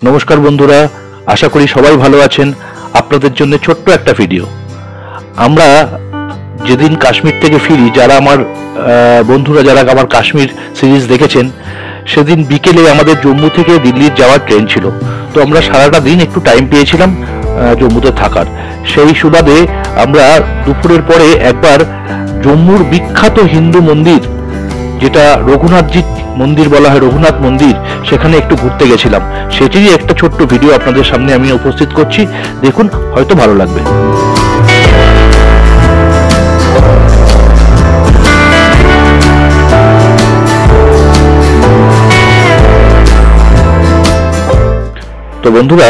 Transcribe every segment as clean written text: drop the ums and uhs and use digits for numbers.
নমস্কার বন্ধুরা, আশা করি সবাই ভালো আছেন। আপনাদের জন্য ছোট্ট একটা ভিডিও। আমরা যেদিন কাশ্মীর থেকে ফিরি, যারা আমার বন্ধুরা যারা আমার কাশ্মীর সিরিজ দেখেছেন, সেদিন বিকেলে আমাদের জম্মু থেকে দিল্লির যাওয়ার ট্রেন ছিল। তো আমরা সারাটা দিন একটু টাইম পেয়েছিলাম জম্মুতে থাকার। সেই সুবাদে আমরা দুপুরের পরে একবার জম্মুর বিখ্যাত হিন্দু মন্দির, যেটা রঘুনাথজি মন্দির বলা হয়, রঘুনাথ মন্দির, সেখানে একটু ঘুরতে গেছিলাম। সেটিরই একটা ছোট্ট ভিডিও আপনাদের সামনে আমি উপস্থিত করছি। দেখুন, হয়তো ভালো লাগবে। তো বন্ধুরা,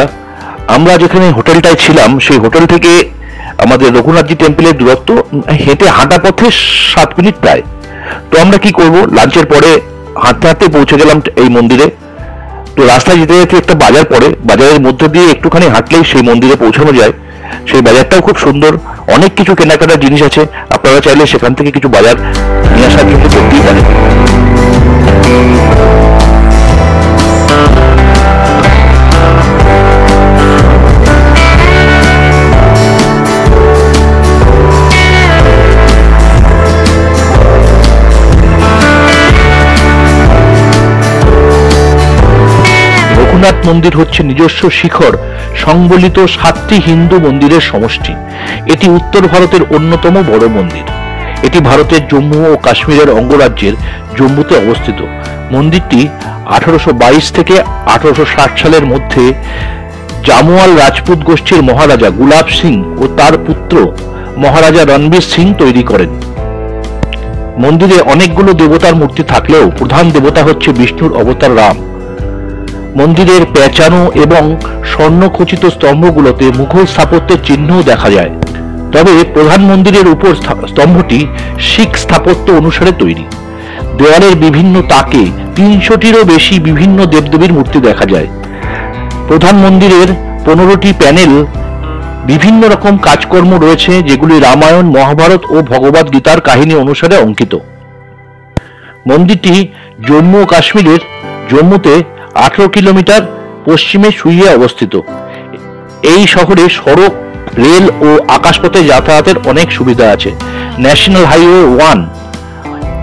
আমরা যেখানে হোটেলটায় ছিলাম, সেই হোটেল থেকে আমাদের রঘুনাথজি টেম্পলের দূরত্ব হেঁটে হাঁটা পথে 7 মিনিট প্রায়। তো আমরা কি করব, লাঞ্চের পরে হাঁটতে হাঁটতে পৌঁছে গেলাম এই মন্দিরে। তো রাস্তায় যেতে যেতে একটা বাজার পড়ে, বাজারের মধ্যে দিয়ে একটুখানি হাঁটলেই সেই মন্দিরে পৌঁছানো যায়। সেই বাজারটাও খুব সুন্দর, অনেক কিছু কেনাকাটার জিনিস আছে। আপনারা চাইলে সেখান থেকে কিছু বাজার নিয়ে আসার জন্য করতেই পারেন। রঘুনাথ মন্দির হচ্ছে নিজস্ব শিখর সংবলিত 7টি হিন্দু মন্দিরের সমষ্টি। এটি উত্তর ভারতের অন্যতম বড় মন্দির। এটি ভারতের জম্মু ও কাশ্মীরের অঙ্গরাজ্যের জম্মুতে অবস্থিত। মন্দিরটি 1822 থেকে 1860 সালের মধ্যে জামোয়াল রাজপুত গোষ্ঠীর মহারাজা গুলাব সিং ও তার পুত্র মহারাজা রণবীর সিং তৈরি করেন। মন্দিরে অনেকগুলো দেবতার মূর্তি থাকলেও প্রধান দেবতা হচ্ছে বিষ্ণুর অবতার রাম। মন্দিরের পেঁচানো এবং স্বর্ণখচিত স্তম্ভগুলোতে মুঘল স্থাপত্যের চিহ্নও দেখা যায়। তবে প্রধান মন্দিরের উপর স্তম্ভটি শিখ স্থাপত্য অনুসারে তৈরি। দেওয়ালের বিভিন্ন তাকে 300টিরও বেশি বিভিন্ন দেবদেবীর মূর্তি দেখা যায়। প্রধান মন্দিরের 15টি প্যানেল বিভিন্ন রকম কাজকর্ম রয়েছে, যেগুলি রামায়ণ, মহাভারত ও ভগবদ গীতার কাহিনী অনুসারে অঙ্কিত। মন্দিরটি জম্মু ও কাশ্মীরের জম্মুতে 18 কিলোমিটার পশ্চিমে শুইয়ে অবস্থিত। এই শহরে সড়ক, রেল ও আকাশপথে যাতায়াতের অনেক সুবিধা আছে। ন্যাশনাল হাইওয়ে 1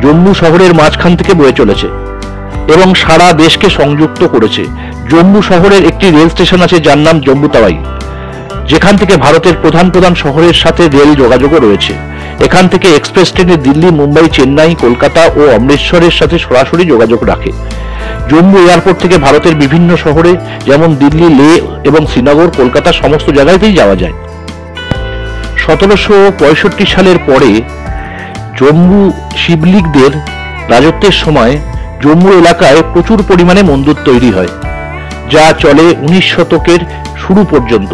জম্মু শহরের মাঝখান থেকে বয়ে চলেছে এবং সারা দেশকে সংযুক্ত করেছে। জম্মু শহরের একটি রেল স্টেশন আছে, যার নাম জম্মু তাওয়াই, যেখান থেকে ভারতের প্রধান প্রধান শহরের সাথে রেল যোগাযোগও রয়েছে। এখান থেকে এক্সপ্রেস ট্রেনে দিল্লি, মুম্বাই, চেন্নাই, কলকাতা ও অমৃতসরের সাথে সরাসরি যোগাযোগ রাখে। জম্মু এয়ারপোর্ট থেকে ভারতের বিভিন্ন শহরে, যেমন দিল্লি, লে এবং শ্রীনগর, কলকাতা, সমস্ত জায়গাতেই যাওয়া যায়। 1765 সালের পরে জম্মু শিবলিকদের রাজত্বের সময় জম্মু এলাকায় প্রচুর পরিমাণে মন্দির তৈরি হয়, যা চলে 19 শতকের শুরু পর্যন্ত।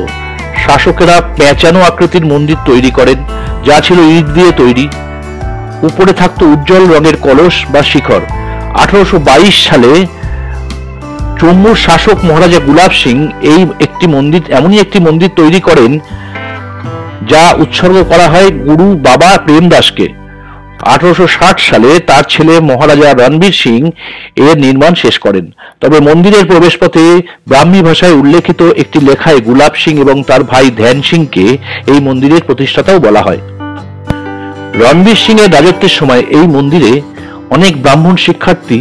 শাসকেরা পেঁচানো আকৃতির মন্দির তৈরি করেন, যা ছিল ইট দিয়ে তৈরি। উপরে থাকতো উজ্জ্বল রঙের কলস বা শিখর। 1822 সালে জম্মুর শাসক মহারাজা গুলাব সিং এমনই একটি মন্দির তৈরি করেন, যা উৎসর্গ করা হয় গুরু বাবা প্রেমদাসকে। 1860 সালে তার ছেলে মহারাজা রণবীর সিং এর নির্মাণ শেষ করেন। তবে মন্দিরের প্রবেশপথে ব্রাহ্মী ভাষায় উল্লেখিত একটি লেখায় গুলাব সিং এবং তার ভাই ধ্যান সিংকে এই মন্দিরের প্রতিষ্ঠাতাও বলা হয়। রণবীর সিং এর রাজত্বের সময় এই মন্দিরে অনেক ব্রাহ্মণ শিক্ষার্থী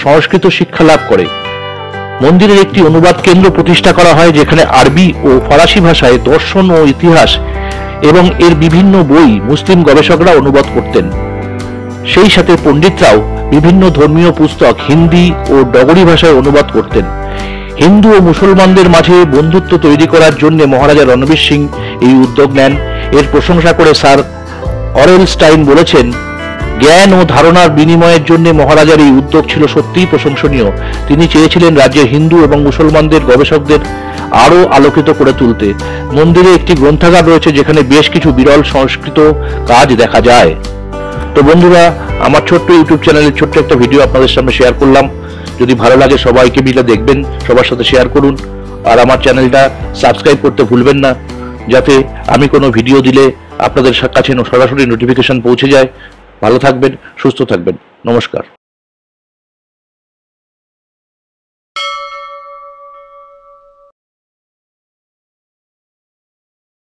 সংস্কৃত শিক্ষা লাভ করে। মন্দিরের একটি অনুবাদ কেন্দ্র প্রতিষ্ঠা করা হয়, যেখানে আরবি ও ফরাসি ভাষায় দর্শন ও ইতিহাস এবং এর বিভিন্ন বই মুসলিম গবেষকরা অনুবাদ করতেন। সেই সাথে পণ্ডিতরাও বিভিন্ন ধর্মীয় পুস্তক হিন্দি ও ডগরি ভাষায় অনুবাদ করতেন। হিন্দু ও মুসলমানদের মাঝে বন্ধুত্ব তৈরি করার জন্য মহারাজা রণবীর সিং এই উদ্যোগ নেন। এর প্রশংসা করে স্যার অরেল স্টাইন বলেছেন, জ্ঞান ও ধারণার বিনিময়ের জন্য মহারাজার এই উদ্যোগ ছিল সত্যিই প্রশংসনীয়। তিনি চেয়েছিলেন রাজ্যের হিন্দু এবং মুসলমানদের গবেষকদের আরো আলোকিত করে তুলতে। মন্দিরে একটি গ্রন্থাগার রয়েছে, যেখানে বেশ কিছু বিরল সংস্কৃত কাজ দেখা যায়। তো বন্ধুরা, আমার ছোট্ট ইউটিউব চ্যানেলের ছোট্ট একটা ভিডিও আপনাদের সামনে শেয়ার করলাম। যদি ভালো লাগে সবাইকে মিলে দেখবেন, সবার সাথে শেয়ার করুন। আর আমার চ্যানেলটা সাবস্ক্রাইব করতে ভুলবেন না, যাতে আমি কোনো ভিডিও দিলে আপনাদের কাছে সরাসরি নোটিফিকেশন পৌঁছে যায়। ভালো থাকবেন, সুস্থ থাকবেন। নমস্কার।